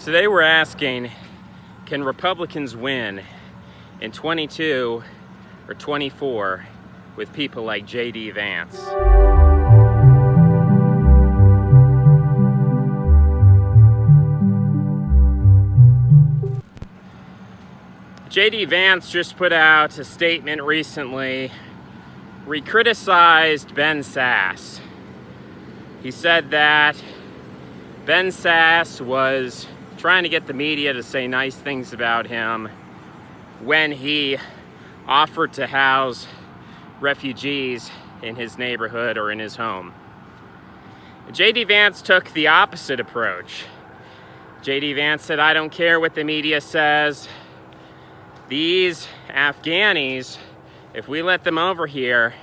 Today we're asking, can Republicans win in 22 or 24 with people like JD Vance? JD Vance just put out a statement recently where he criticized Ben Sasse. He said that Ben Sasse was trying to get the media to say nice things about him when he offered to house refugees in his neighborhood or in his home. JD Vance took the opposite approach. JD Vance said, I don't care what the media says. These Afghanis, if we let them over here,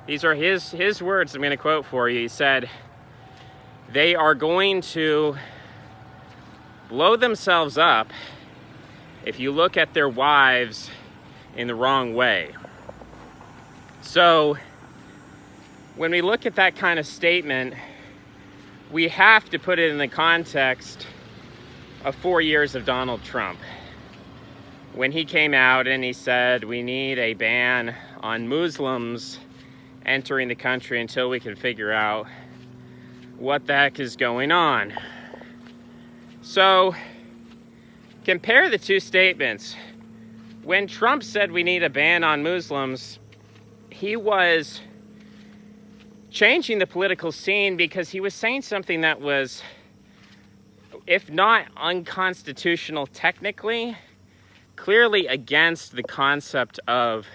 these are his words I'm going to quote for you. He said, they are going to blow themselves up if you look at their wives in the wrong way. So when we look at that kind of statement, we have to put it in the context of 4 years of Donald Trump. When he came out and he said, we need a ban on Muslims entering the country until we can figure out what the heck is going on. So, compare the two statements. When Trump said we need a ban on Muslims, he was changing the political scene because he was saying something that was, if not unconstitutional technically, clearly against the concept of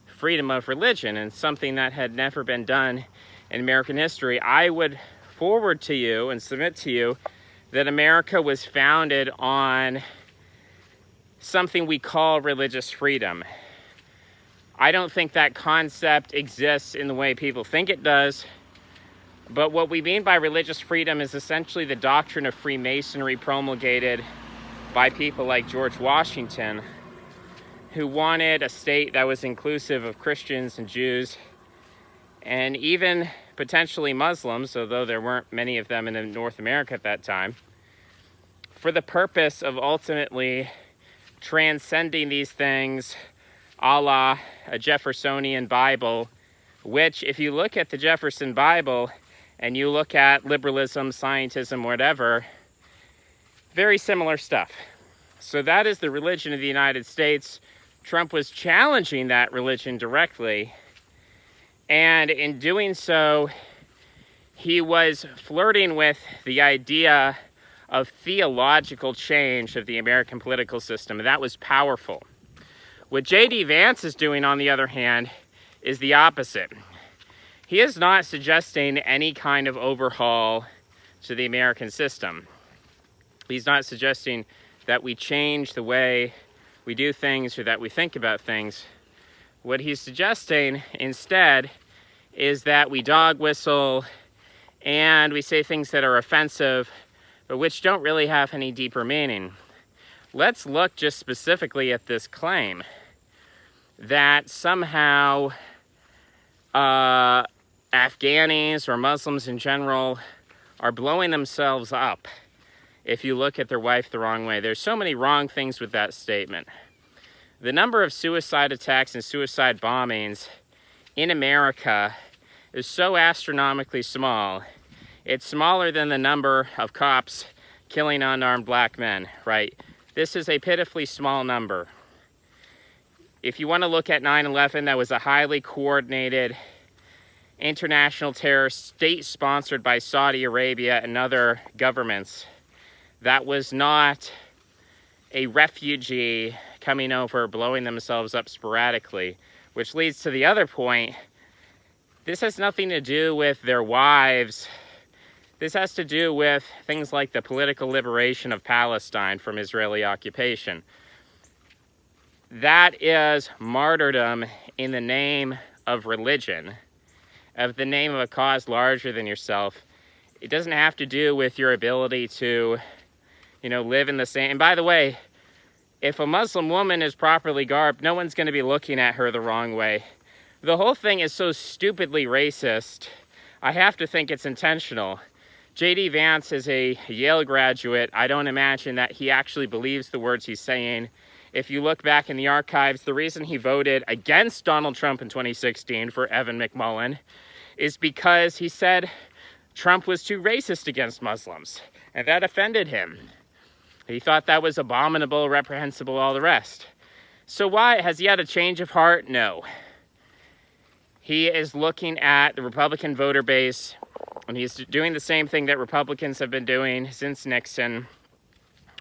freedom of religion and something that had never been done in American history. I would forward to you and submit to you that America was founded on something we call religious freedom. I don't think that concept exists in the way people think it does, but what we mean by religious freedom is essentially the doctrine of Freemasonry promulgated by people like George Washington, who wanted a state that was inclusive of Christians and Jews and even potentially Muslims, although there weren't many of them in North America at that time, for the purpose of ultimately transcending these things a la a Jeffersonian Bible, which if you look at the Jefferson Bible and you look at liberalism, scientism, whatever, very similar stuff. So that is the religion of the United States. Trump was challenging that religion directly, and in doing so, he was flirting with the idea of theological change of the American political system. That was powerful. What JD Vance is doing, on the other hand, is the opposite. He is not suggesting any kind of overhaul to the American system. He's not suggesting that we change the way we do things or that we think about things. What he's suggesting instead is that we dog whistle and we say things that are offensive, but which don't really have any deeper meaning. Let's look just specifically at this claim that somehow Afghanis or Muslims in general are blowing themselves up if you look at their wife the wrong way. There's so many wrong things with that statement. The number of suicide attacks and suicide bombings in America is so astronomically small. It's smaller than the number of cops killing unarmed black men, right? This is a pitifully small number. If you want to look at 9/11, that was a highly coordinated international terror state sponsored by Saudi Arabia and other governments. That was not a refugee coming over, blowing themselves up sporadically, which leads to the other point. This has nothing to do with their wives. This has to do with things like the political liberation of Palestine from Israeli occupation. That is martyrdom in the name of religion, of the name of a cause larger than yourself. It doesn't have to do with your ability to, live in the same. And by the way, if a Muslim woman is properly garbed, no one's going to be looking at her the wrong way. The whole thing is so stupidly racist, I have to think it's intentional. JD Vance is a Yale graduate. I don't imagine that he actually believes the words he's saying. If you look back in the archives, the reason he voted against Donald Trump in 2016 for Evan McMullin is because he said Trump was too racist against Muslims, and that offended him. He thought that was abominable, reprehensible, all the rest. So why? Has he had a change of heart? No. He is looking at the Republican voter base, and he's doing the same thing that Republicans have been doing since Nixon,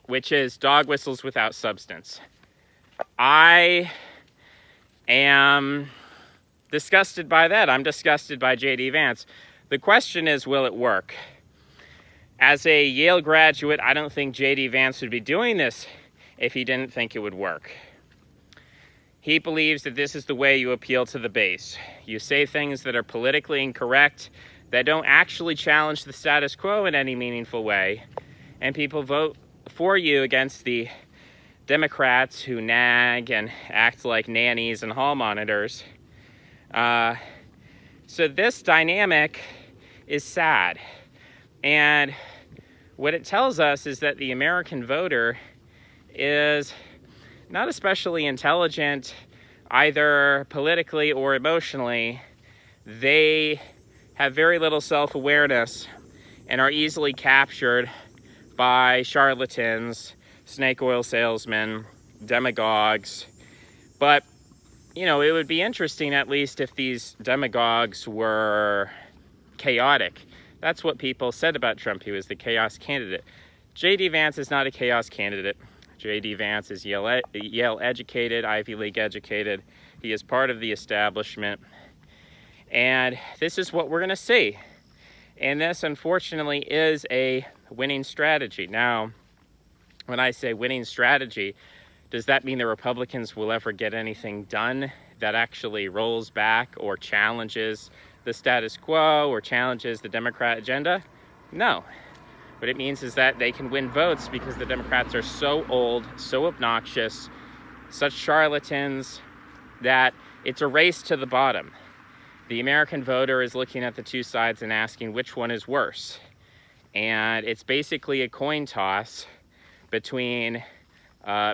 which is dog whistles without substance. I am disgusted by that. I'm disgusted by JD Vance. The question is, will it work? As a Yale graduate, I don't think JD Vance would be doing this if he didn't think it would work. He believes that this is the way you appeal to the base. You say things that are politically incorrect, that don't actually challenge the status quo in any meaningful way, and people vote for you against the Democrats who nag and act like nannies and hall monitors. So this dynamic is sad. And what it tells us is that the American voter is not especially intelligent, either politically or emotionally. They have very little self-awareness and are easily captured by charlatans, snake oil salesmen, demagogues. But, you know, it would be interesting at least if these demagogues were chaotic. That's what people said about Trump. He was the chaos candidate. JD Vance is not a chaos candidate. JD Vance is Yale educated, Ivy League educated. He is part of the establishment. And this is what we're going to see. And this, unfortunately, is a winning strategy. Now, when I say winning strategy, does that mean the Republicans will ever get anything done that actually rolls back or challenges the status quo or challenges the Democrat agenda? No. What it means is that they can win votes because the Democrats are so old, so obnoxious, such charlatans, that it's a race to the bottom. The American voter is looking at the two sides and asking which one is worse. And it's basically a coin toss between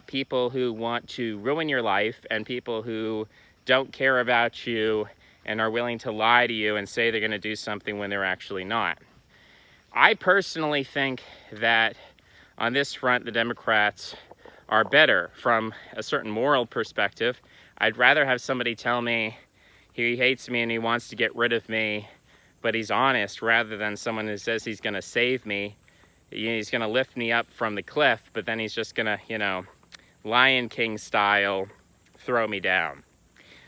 people who want to ruin your life and people who don't care about you and are willing to lie to you and say they're going to do something when they're actually not. I personally think that on this front, the Democrats are better from a certain moral perspective. I'd rather have somebody tell me he hates me and he wants to get rid of me, but he's honest, rather than someone who says he's going to save me. He's going to lift me up from the cliff, but then he's just going to, you know, Lion King style, throw me down.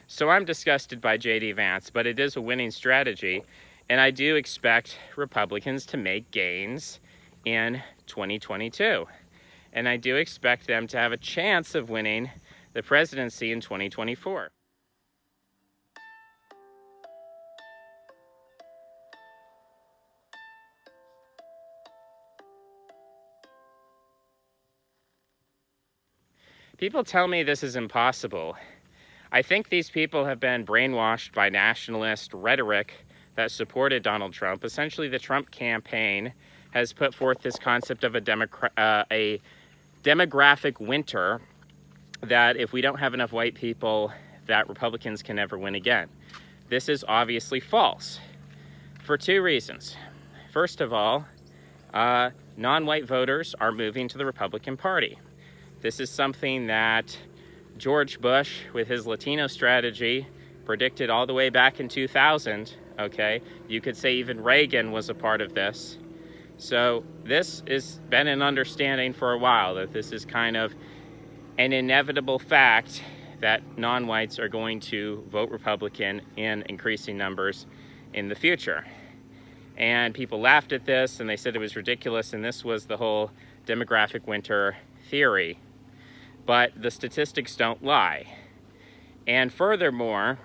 So I'm disgusted by JD Vance, but it is a winning strategy. And I do expect Republicans to make gains in 2022. And I do expect them to have a chance of winning the presidency in 2024. People tell me this is impossible. I think these people have been brainwashed by nationalist rhetoric that supported Donald Trump. Essentially, the Trump campaign has put forth this concept of a demographic winter, that if we don't have enough white people, that Republicans can never win again. This is obviously false for two reasons. First of all, non-white voters are moving to the Republican Party. This is something that George Bush, with his Latino strategy, predicted all the way back in 2000, okay? You could say even Reagan was a part of this. So this has been an understanding for a while, that this is kind of an inevitable fact that non-whites are going to vote Republican in increasing numbers in the future. And people laughed at this and they said it was ridiculous, and this was the whole demographic winter theory. But the statistics don't lie. And furthermore,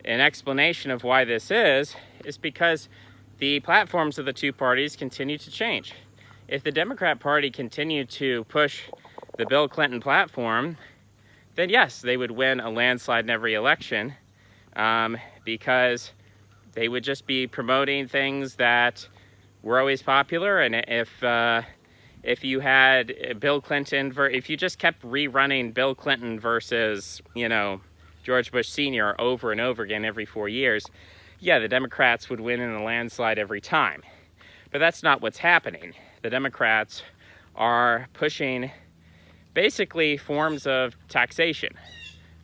an explanation of why this is because the platforms of the two parties continue to change. If the Democrat Party continued to push the Bill Clinton platform, then yes, they would win a landslide in every election, because they would just be promoting things that were always popular. And if you had Bill Clinton, if you just kept rerunning Bill Clinton versus, George Bush Sr. over and over again every 4 years, yeah, the Democrats would win in a landslide every time. But that's not what's happening. The Democrats are pushing basically forms of taxation.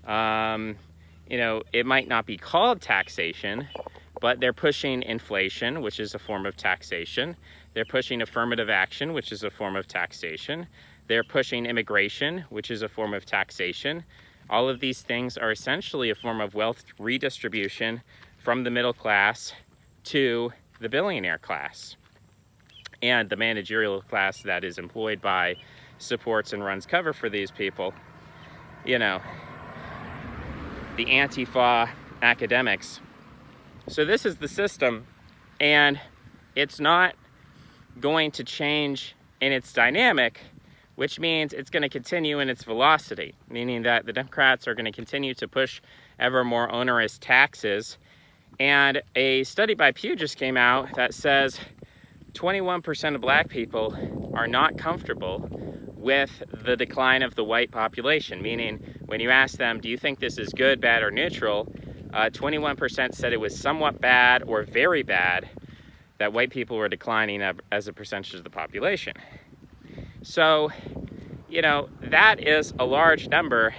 It might not be called taxation, but they're pushing inflation, which is a form of taxation. They're pushing affirmative action, which is a form of taxation. They're pushing immigration, which is a form of taxation. All of these things are essentially a form of wealth redistribution from the middle class to the billionaire class and the managerial class that is employed by, supports, and runs cover for these people. The Antifa academics. So this is the system, and it's not going to change in its dynamic, which means it's going to continue in its velocity, meaning that the Democrats are going to continue to push ever more onerous taxes. And a study by Pew just came out that says 21% of black people are not comfortable with the decline of the white population, meaning when you ask them, do you think this is good, bad, or neutral, 21% said it was somewhat bad or very bad that white people were declining as a percentage of the population. So, that is a large number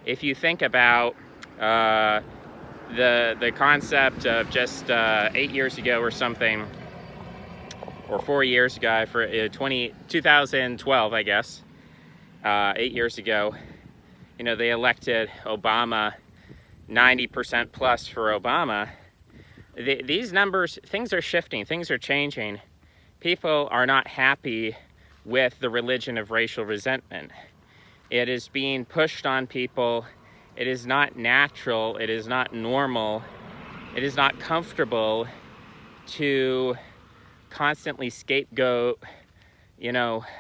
if you think about the concept of just 8 years ago or something, or 4 years ago, for 2012, I guess, 8 years ago, they elected Obama, 90% plus for Obama. These numbers, things are shifting, things are changing. People are not happy with the religion of racial resentment. It is being pushed on people. It is not natural. It is not normal. It is not comfortable to constantly scapegoat,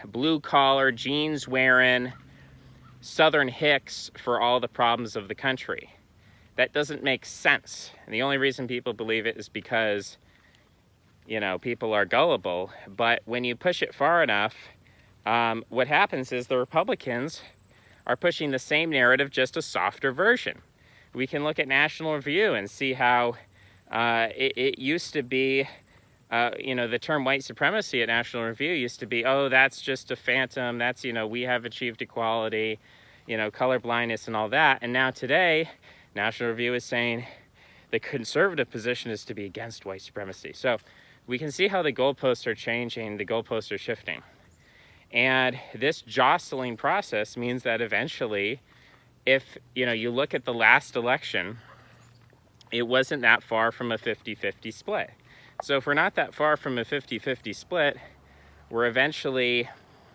blue collar, jeans wearing Southern hicks for all the problems of the country. That doesn't make sense. And the only reason people believe it is because, people are gullible. But when you push it far enough, what happens is the Republicans are pushing the same narrative, just a softer version. We can look at National Review and see how it used to be, the term white supremacy at National Review used to be, oh, that's just a phantom. That's, we have achieved equality, color blindness and all that. And now today, National Review is saying the conservative position is to be against white supremacy. So we can see how the goalposts are changing, the goalposts are shifting. And this jostling process means that eventually, if you look at the last election, it wasn't that far from a 50-50 split. So if we're not that far from a 50-50 split, we're eventually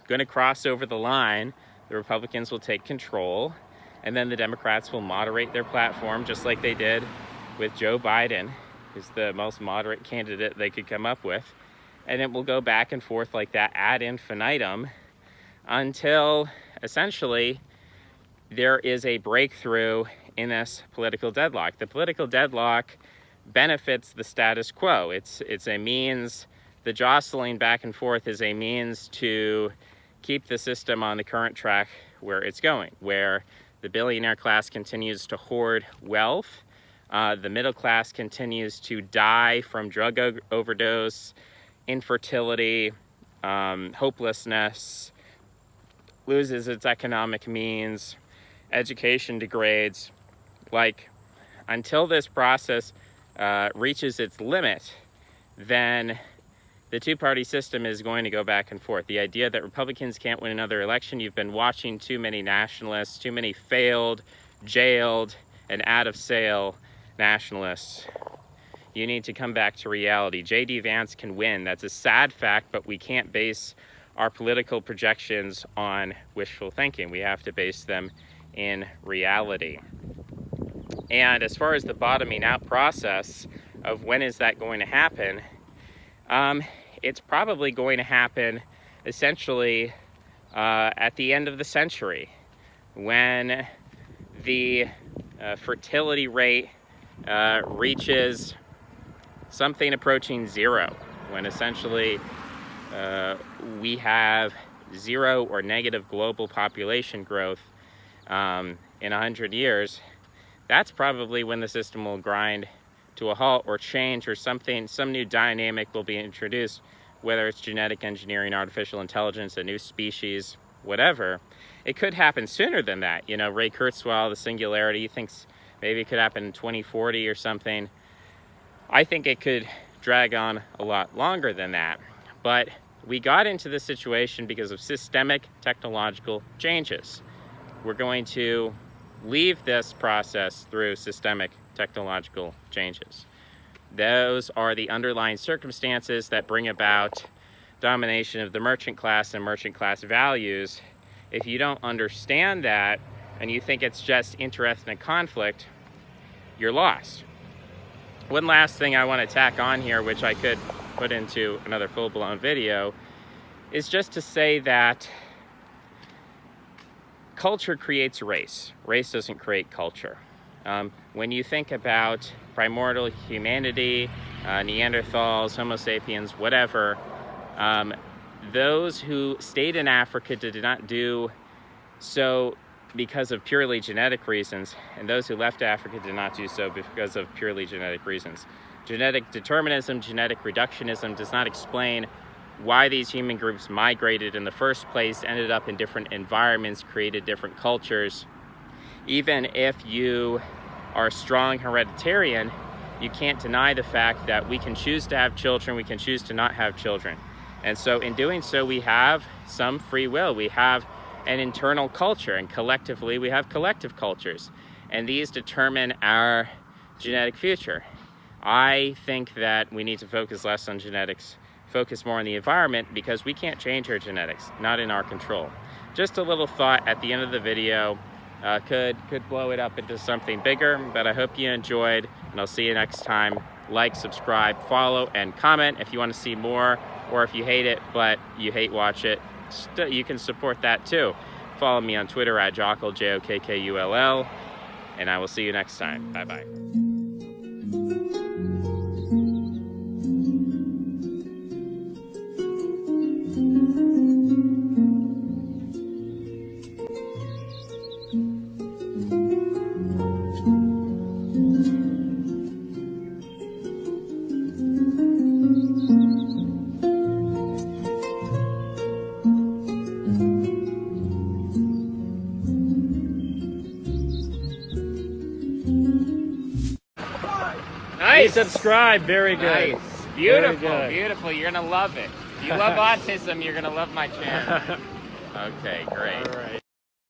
going to cross over the line. The Republicans will take control, and then the Democrats will moderate their platform, just like they did with Joe Biden, who's the most moderate candidate they could come up with. And it will go back and forth like that ad infinitum until essentially there is a breakthrough in this political deadlock. The political deadlock benefits the status quo. It's a means, the jostling back and forth is a means to keep the system on the current track where it's going, where the billionaire class continues to hoard wealth, the middle class continues to die from drug overdose, infertility, hopelessness, loses its economic means, education degrades. Until this process reaches its limit, then the two-party system is going to go back and forth. The idea that Republicans can't win another election, you've been watching too many nationalists, too many failed, jailed, and out-of-sale nationalists. You need to come back to reality. JD Vance can win. That's a sad fact, but we can't base our political projections on wishful thinking. We have to base them in reality. And as far as the bottoming out process of when is that going to happen, it's probably going to happen essentially at the end of the century, when the fertility rate reaches something approaching zero. when essentially we have 0 or negative global population growth in 100 years, that's probably when the system will grind to a halt or change, or some new dynamic will be introduced, whether it's genetic engineering, artificial intelligence, a new species, whatever. It could happen sooner than that. You know, Ray Kurzweil, the singularity, he thinks maybe it could happen in 2040 or something. I think it could drag on a lot longer than that. But we got into this situation because of systemic technological changes. We're going to leave this process through systemic technological changes. Those are the underlying circumstances that bring about domination of the merchant class and merchant class values. If you don't understand that and you think it's just interethnic conflict, you're lost. One last thing I want to tack on here, which I could put into another full-blown video, is just to say that culture creates race. Race doesn't create culture. When you think about primordial humanity, Neanderthals, Homo sapiens, whatever, those who stayed in Africa did not do so because of purely genetic reasons, and those who left Africa did not do so because of purely genetic reasons. Genetic determinism, genetic reductionism does not explain why these human groups migrated in the first place, ended up in different environments, created different cultures. Even if you are a strong hereditarian, you can't deny the fact that we can choose to have children, we can choose to not have children. And so in doing so, we have some free will. We have an internal culture, and collectively we have collective cultures. And these determine our genetic future. I think that we need to focus less on genetics, focus more on the environment, because we can't change our genetics, not in our control. Just a little thought at the end of the video. Could blow it up into something bigger, but I hope you enjoyed, and I'll see you next time. Like, subscribe, follow, and comment if you want to see more, or if you hate it but you hate watch it, you can support that too. Follow me on Twitter at Jokull, Jokkull, and I will see you next time. Bye-bye. Nice. Subscribe. Very good. Nice. Beautiful. Very good. Beautiful. You're going to love it. If you love autism, you're going to love my channel. Okay, great. All right.